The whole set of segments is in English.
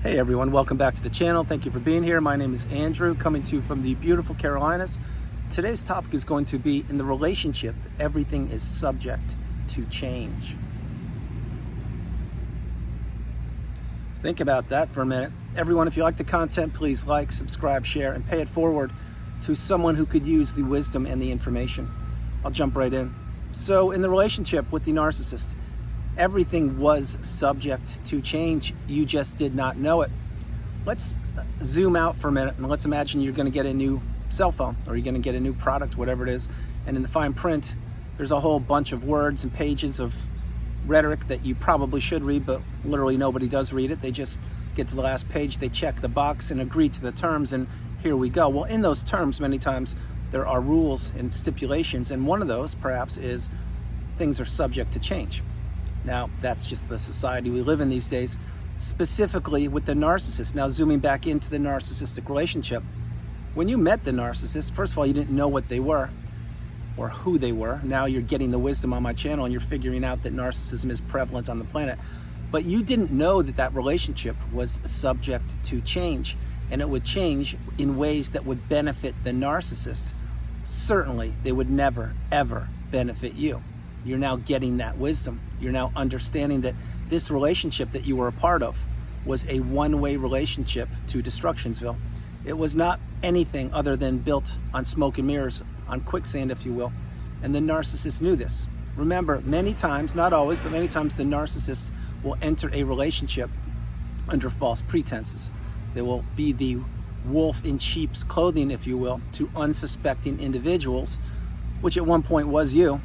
Hey everyone, welcome back to the channel. Thank you for being here. My name is Andrew, coming to you from the beautiful Carolinas. Today's topic is going to be, in the relationship, everything is subject to change. Think about that for a minute. Everyone, if you like the content, please like, subscribe, share, and pay it forward to someone who could use the wisdom and the information. I'll jump right in. So, in the relationship with the narcissist, everything was subject to change. You just did not know it. Let's zoom out for a minute and let's imagine you're going to get a new cell phone, or you're going to get a new product, whatever it is. And in the fine print, there's a whole bunch of words and pages of rhetoric that you probably should read, but literally nobody does read it. They just get to the last page, they check the box and agree to the terms, and here we go. Well, in those terms, many times there are rules and stipulations, and one of those perhaps is things are subject to change. Now, that's just the society we live in these days, specifically with the narcissist. Now, zooming back into the narcissistic relationship, when you met the narcissist, first of all, you didn't know what they were or who they were. Now you're getting the wisdom on my channel and you're figuring out that narcissism is prevalent on the planet. But you didn't know that that relationship was subject to change, and it would change in ways that would benefit the narcissist. Certainly, they would never, ever benefit you. You're now getting that wisdom. You're now understanding that this relationship that you were a part of was a one-way relationship to Destructionsville. It was not anything other than built on smoke and mirrors, on quicksand, if you will. And the narcissist knew this. Remember, many times, not always, but many times the narcissist will enter a relationship under false pretenses. They will be the wolf in sheep's clothing, if you will, to unsuspecting individuals, which at one point was you.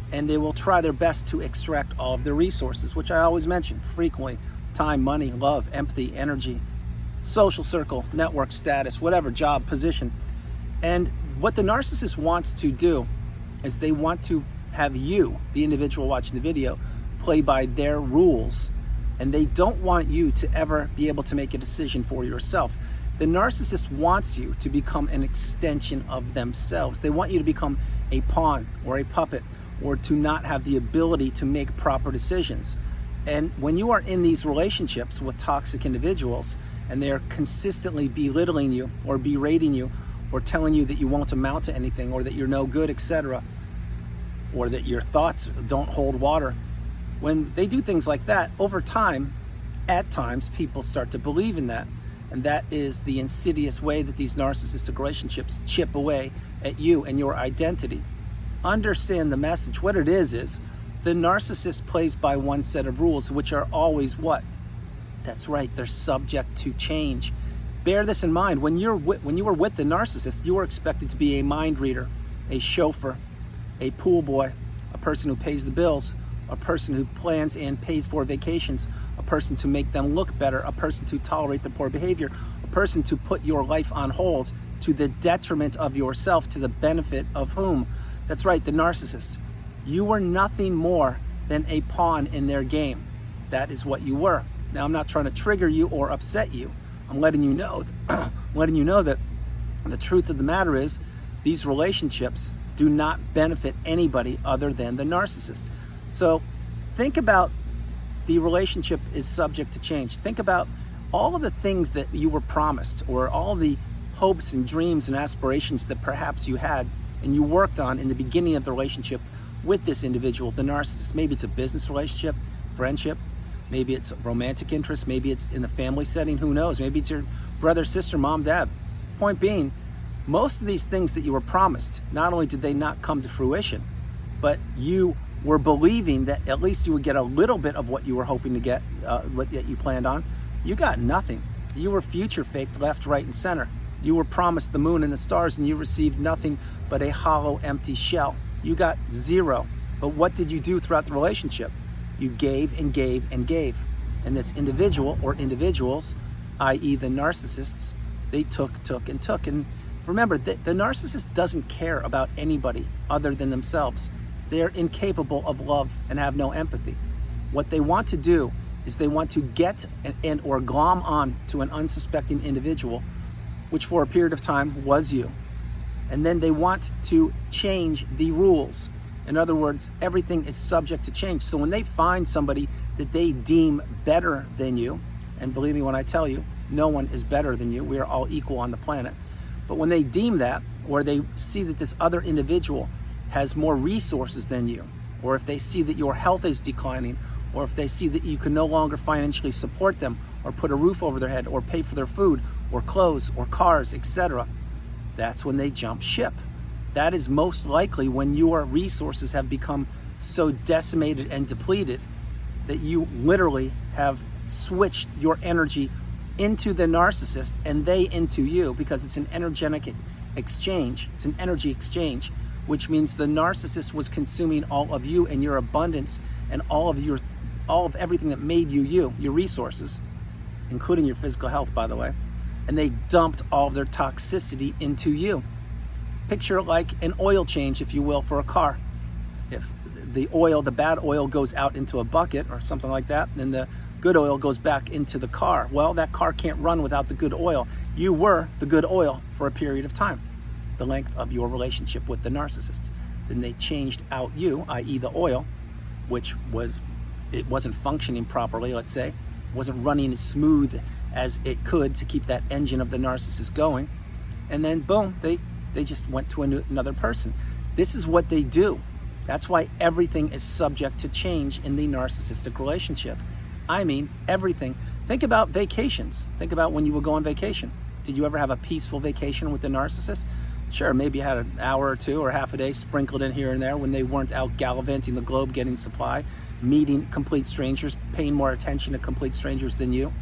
And they will try their best to extract all of their resources, which I always mention frequently: time, money, love, empathy, energy, social circle, network, status, whatever, job, position. And what the narcissist wants to do is they want to have you, the individual watching the video, play by their rules. And they don't want you to ever be able to make a decision for yourself. The narcissist wants you to become an extension of themselves. They want you to become a pawn or a puppet, or to not have the ability to make proper decisions. And when you are in these relationships with toxic individuals and they're consistently belittling you or berating you or telling you that you won't amount to anything, or that you're no good, etc., or that your thoughts don't hold water, when they do things like that, over time, at times, people start to believe in that. And that is the insidious way that these narcissistic relationships chip away at you and your identity. Understand the message. What it is the narcissist plays by one set of rules, which are always what? That's right, they're subject to change. Bear this in mind. When you were with the narcissist, you were expected to be a mind reader, a chauffeur, a pool boy, a person who pays the bills, a person who plans and pays for vacations, a person to make them look better, a person to tolerate the poor behavior, a person to put your life on hold to the detriment of yourself, to the benefit of whom? That's right, the narcissist. You were nothing more than a pawn in their game. That is what you were. Now, I'm not trying to trigger you or upset you. I'm letting you know, that the truth of the matter is these relationships do not benefit anybody other than the narcissist. So think about the relationship is subject to change. Think about all of the things that you were promised, or all the hopes and dreams and aspirations that perhaps you had and you worked on in the beginning of the relationship with this individual, the narcissist. Maybe it's a business relationship, friendship, maybe it's romantic interest, maybe it's in the family setting, who knows? Maybe it's your brother, sister, mom, dad. Point being, most of these things that you were promised, not only did they not come to fruition, but you were believing that at least you would get a little bit of what you were hoping to get, what you planned on. You got nothing. You were future faked left, right, and center. You were promised the moon and the stars, and you received nothing but a hollow, empty shell. You got zero. But what did you do throughout the relationship? You gave and gave and gave. And this individual, or individuals, i.e. the narcissists, they took, and took. And remember, the narcissist doesn't care about anybody other than themselves. They're incapable of love and have no empathy. What they want to do is they want to get or glom on to an unsuspecting individual, which for a period of time was you. And then they want to change the rules. In other words, everything is subject to change. So when they find somebody that they deem better than you, And believe me when I tell you, no one is better than you. We are all equal on the planet. But when they deem that, or they see that this other individual has more resources than you, or if they see that your health is declining, or if they see that you can no longer financially support them, or put a roof over their head, or pay for their food, or clothes, or cars, etc., that's when they jump ship. That is most likely when your resources have become so decimated and depleted that you literally have switched your energy into the narcissist and they into you, because it's an energetic exchange. It's an energy exchange, which means the narcissist was consuming all of you and your abundance and all of everything that made you you, your resources, including your physical health, by the way, and they dumped all of their toxicity into you. Picture it like an oil change, if you will, for a car. If the oil, the bad oil, goes out into a bucket or something like that, then the good oil goes back into the car. Well, that car can't run without the good oil. You were the good oil for a period of time, the length of your relationship with the narcissist. Then they changed out you, i.e. the oil, which it wasn't functioning properly, let's say, wasn't running as smooth as it could to keep that engine of the narcissist going. And then boom, they just went to another person. This is what they do. That's why everything is subject to change in the narcissistic relationship. I mean, everything. Think about vacations. Think about when you would go on vacation. Did you ever have a peaceful vacation with the narcissist? Sure, maybe you had an hour or two or half a day sprinkled in here and there when they weren't out gallivanting the globe getting supply, meeting complete strangers, paying more attention to complete strangers than you,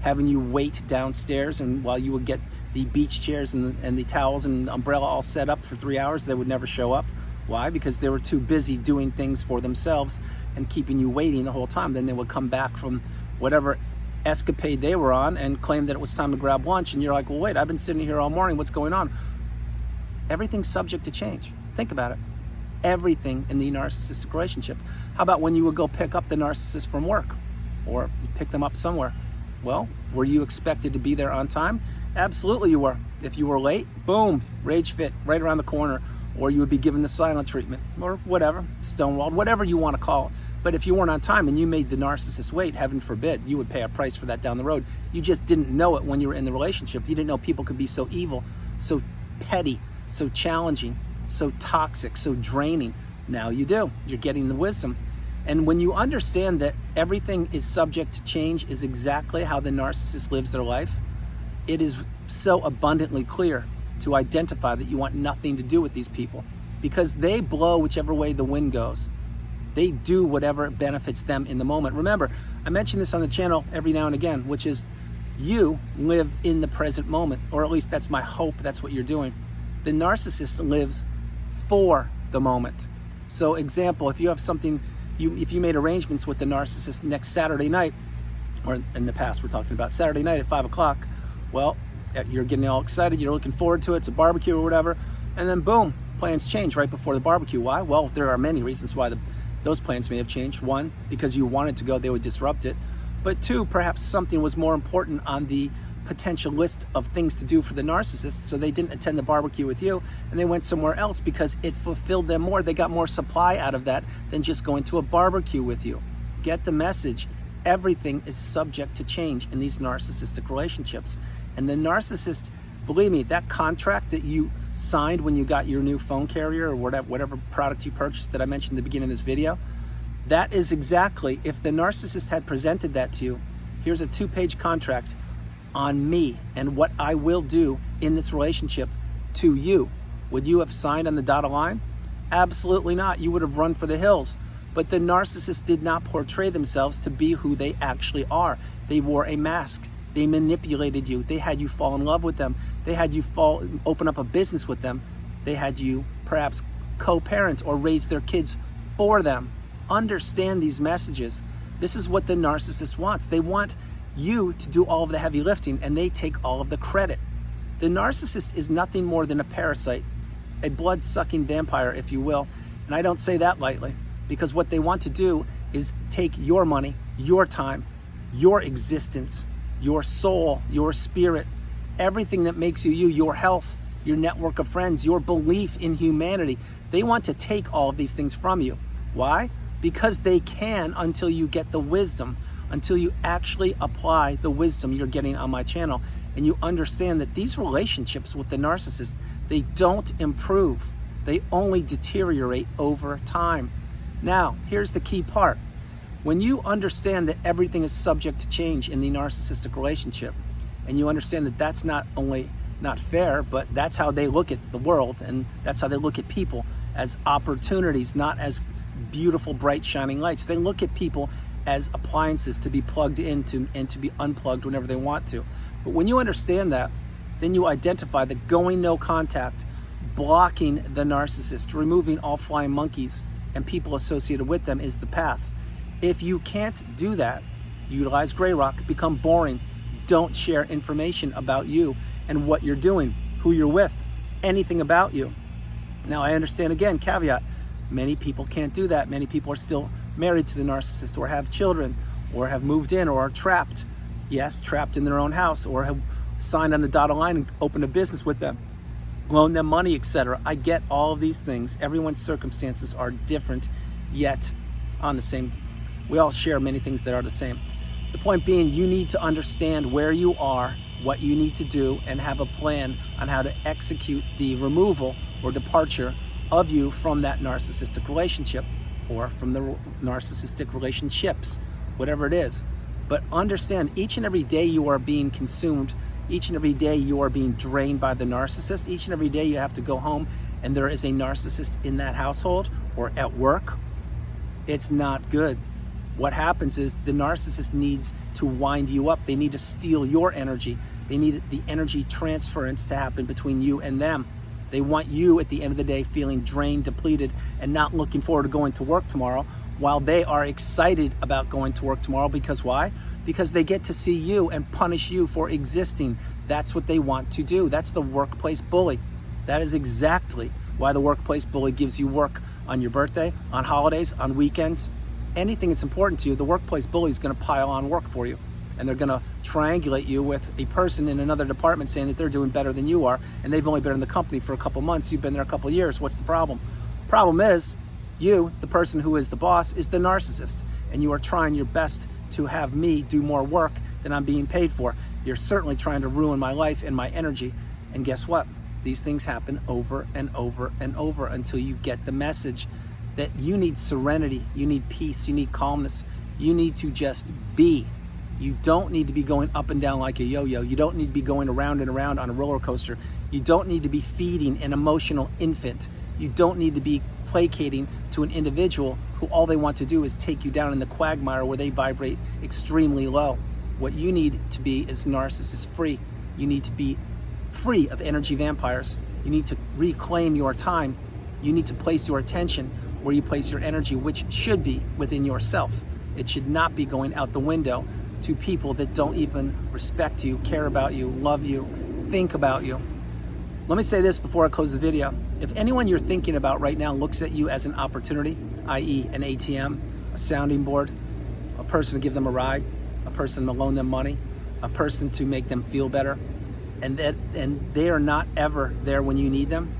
having you wait downstairs, and while you would get the beach chairs and the towels and umbrella all set up for 3 hours, they would never show up. Why? Because they were too busy doing things for themselves and keeping you waiting the whole time. Then they would come back from whatever escapade they were on and claim that it was time to grab lunch, and you're like, well, wait, I've been sitting here all morning, what's going on? Everything's subject to change. Think about it. Everything in the narcissistic relationship. How about when you would go pick up the narcissist from work, or you pick them up somewhere? Well, were you expected to be there on time? Absolutely you were. If you were late, boom, rage fit right around the corner, or you would be given the silent treatment, or whatever, stonewalled, whatever you want to call it. But if you weren't on time and you made the narcissist wait, heaven forbid, you would pay a price for that down the road. You just didn't know it when you were in the relationship. You didn't know people could be so evil, so petty, so challenging, so toxic, so draining. Now you do. You're getting the wisdom. And when you understand that everything is subject to change is exactly how the narcissist lives their life, it is so abundantly clear to identify that you want nothing to do with these people, because they blow whichever way the wind goes. They do whatever benefits them in the moment. Remember, I mention this on the channel every now and again, which is you live in the present moment, or at least that's my hope, that's what you're doing. The narcissist lives for the moment. So example, if you have something, if you made arrangements with the narcissist next Saturday night, or in the past we're talking about Saturday night at 5 o'clock, well, you're getting all excited, you're looking forward to it, it's a barbecue or whatever, and then boom, plans change right before the barbecue. Why? Well, there are many reasons why those plans may have changed. One, because you wanted to go, they would disrupt it. But two, perhaps something was more important on the potential list of things to do for the narcissist, so they didn't attend the barbecue with you and they went somewhere else because it fulfilled them more. They got more supply out of that than just going to a barbecue with you. Get the message. Everything is subject to change in these narcissistic relationships. And the narcissist, believe me, that contract that you signed when you got your new phone carrier or whatever product you purchased that I mentioned in the beginning of this video, that is exactly, if the narcissist had presented that to you, here's a 2-page contract on me and what I will do in this relationship to you, would you have signed on the dotted line? Absolutely not. You would have run for the hills. But the narcissist did not portray themselves to be who they actually are. They wore a mask. They manipulated you. They had you fall in love with them. They had you open up a business with them. They had you perhaps co-parent or raise their kids for them. Understand these messages. This is what the narcissist wants. They want you to do all of the heavy lifting and they take all of the credit. The narcissist is nothing more than a parasite, a blood-sucking vampire, if you will. And I don't say that lightly, because what they want to do is take your money, your time, your existence, your soul, your spirit, everything that makes you you, your health, your network of friends, your belief in humanity. They want to take all of these things from you. Why? Because they can, until you get the wisdom. until you actually apply the wisdom you're getting on my channel and you understand that these relationships with the narcissist, they don't improve. They only deteriorate over time. Now, here's the key part. When you understand that everything is subject to change in the narcissistic relationship, and you understand that that's not only not fair, but that's how they look at the world, and that's how they look at people, as opportunities, not as beautiful, bright, shining lights. They look at people as appliances to be plugged into and to be unplugged whenever they want to. But when you understand that, then you identify that going no contact, blocking the narcissist, removing all flying monkeys and people associated with them is the path. If you can't do that, utilize Grey Rock, become boring, don't share information about you and what you're doing, who you're with, anything about you. Now, I understand, again, caveat, many people can't do that. Many people are still married to the narcissist, or have children, or have moved in, or are trapped. Yes, trapped in their own house, or have signed on the dotted line and opened a business with them, loan them money, etc. I get all of these things. Everyone's circumstances are different, yet on the same. We all share many things that are the same. The point being, you need to understand where you are, what you need to do, and have a plan on how to execute the removal or departure of you from that narcissistic relationship, or from the narcissistic relationships, whatever it is. But understand, each and every day you are being consumed, each and every day you are being drained by the narcissist, each and every day you have to go home and there is a narcissist in that household or at work. It's not good. What happens is the narcissist needs to wind you up. They need to steal your energy. They need the energy transference to happen between you and them. They want you at the end of the day feeling drained, depleted, and not looking forward to going to work tomorrow, while they are excited about going to work tomorrow. Because why? Because they get to see you and punish you for existing. That's what they want to do. That's the workplace bully. That is exactly why the workplace bully gives you work on your birthday, on holidays, on weekends. Anything that's important to you, the workplace bully is going to pile on work for you. And they're going to triangulate you with a person in another department saying that they're doing better than you are, and they've only been in the company for a couple months. You've been there a couple years. What's the problem? Problem is, you, the person who is the boss, is the narcissist, and you are trying your best to have me do more work than I'm being paid for. You're certainly trying to ruin my life and my energy. And guess what? These things happen over and over and over until you get the message that you need serenity, you need peace, you need calmness, you need to just be. You don't need to be going up and down like a yo-yo. You don't need to be going around and around on a roller coaster. You don't need to be feeding an emotional infant. You don't need to be placating to an individual who all they want to do is take you down in the quagmire where they vibrate extremely low. What you need to be is narcissist free. You need to be free of energy vampires. You need to reclaim your time. You need to place your attention where you place your energy, which should be within yourself. It should not be going out the window to people that don't even respect you, care about you, love you, think about you. Let me say this before I close the video. If anyone you're thinking about right now looks at you as an opportunity, i.e. an ATM, a sounding board, a person to give them a ride, a person to loan them money, a person to make them feel better, and they are not ever there when you need them,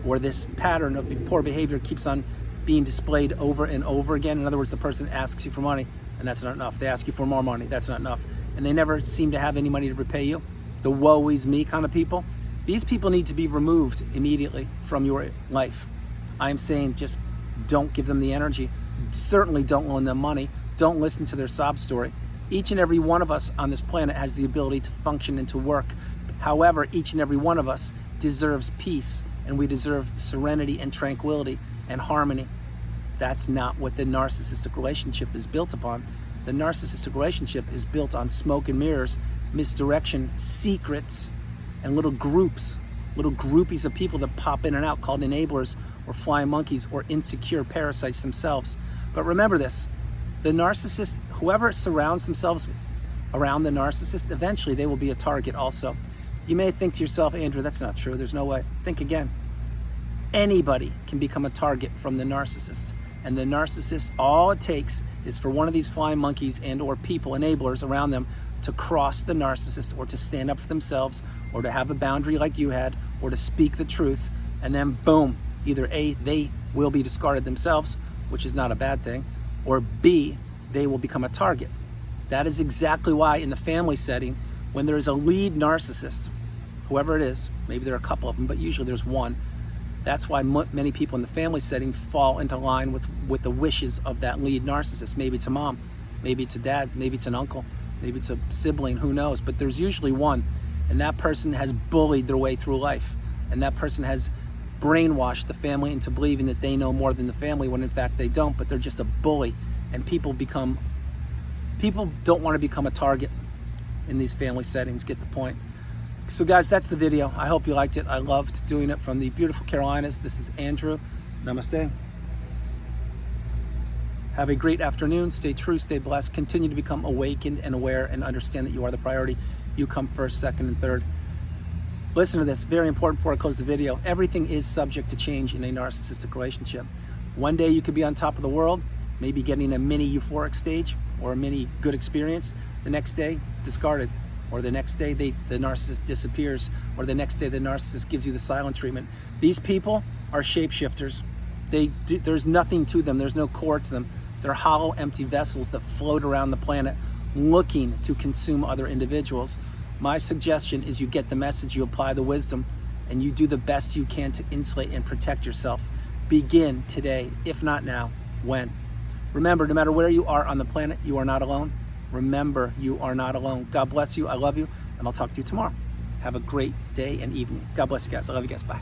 or this pattern of poor behavior keeps on being displayed over and over again. In other words, the person asks you for money, and that's not enough. They ask you for more money, that's not enough. And they never seem to have any money to repay you. The woe is me kind of people. These people need to be removed immediately from your life. I'm saying just don't give them the energy. Certainly don't loan them money. Don't listen to their sob story. Each and every one of us on this planet has the ability to function and to work. However, each and every one of us deserves peace, and we deserve serenity and tranquility and harmony. That's not what the narcissistic relationship is built upon. The narcissistic relationship is built on smoke and mirrors, misdirection, secrets, and little groups, little groupies of people that pop in and out called enablers or flying monkeys or insecure parasites themselves. But remember this, the narcissist, whoever surrounds themselves around the narcissist, eventually they will be a target also. You may think to yourself, Andrew, that's not true. There's no way. Think again. Anybody can become a target from the narcissist. And the narcissist, all it takes is for one of these flying monkeys and or people, enablers around them, to cross the narcissist or to stand up for themselves or to have a boundary like you had or to speak the truth. And then boom, either A, they will be discarded themselves, which is not a bad thing, or B, they will become a target. That is exactly why in the family setting, when there is a lead narcissist, whoever it is, maybe there are a couple of them, but usually there's one, that's why many people in the family setting fall into line with the wishes of that lead narcissist. Maybe it's a mom, maybe it's a dad, maybe it's an uncle, maybe it's a sibling, who knows, but there's usually one, and that person has bullied their way through life, and that person has brainwashed the family into believing that they know more than the family, when in fact they don't, but they're just a bully. And people don't want to become a target in these family settings. Get the point? So guys, that's the video. I hope you liked it. I loved doing it from the beautiful Carolinas. This is Andrew. Namaste. Have a great afternoon. Stay true, stay blessed. Continue to become awakened and aware, and understand that you are the priority. You come first, second, and third. Listen to this, very important before I close the video. Everything is subject to change in a narcissistic relationship. One day you could be on top of the world, maybe getting a mini euphoric stage or a mini good experience. The next day, discarded. Or the next day, the narcissist disappears. Or the next day, the narcissist gives you the silent treatment. These people are shapeshifters. There's nothing to them. There's no core to them. They're hollow, empty vessels that float around the planet looking to consume other individuals. My suggestion is you get the message, you apply the wisdom, and you do the best you can to insulate and protect yourself. Begin today. If not now, when? Remember, no matter where you are on the planet, you are not alone. Remember, you are not alone. God bless you. I love you, and I'll talk to you tomorrow. Have a great day and evening. God bless you guys. I love you guys. Bye.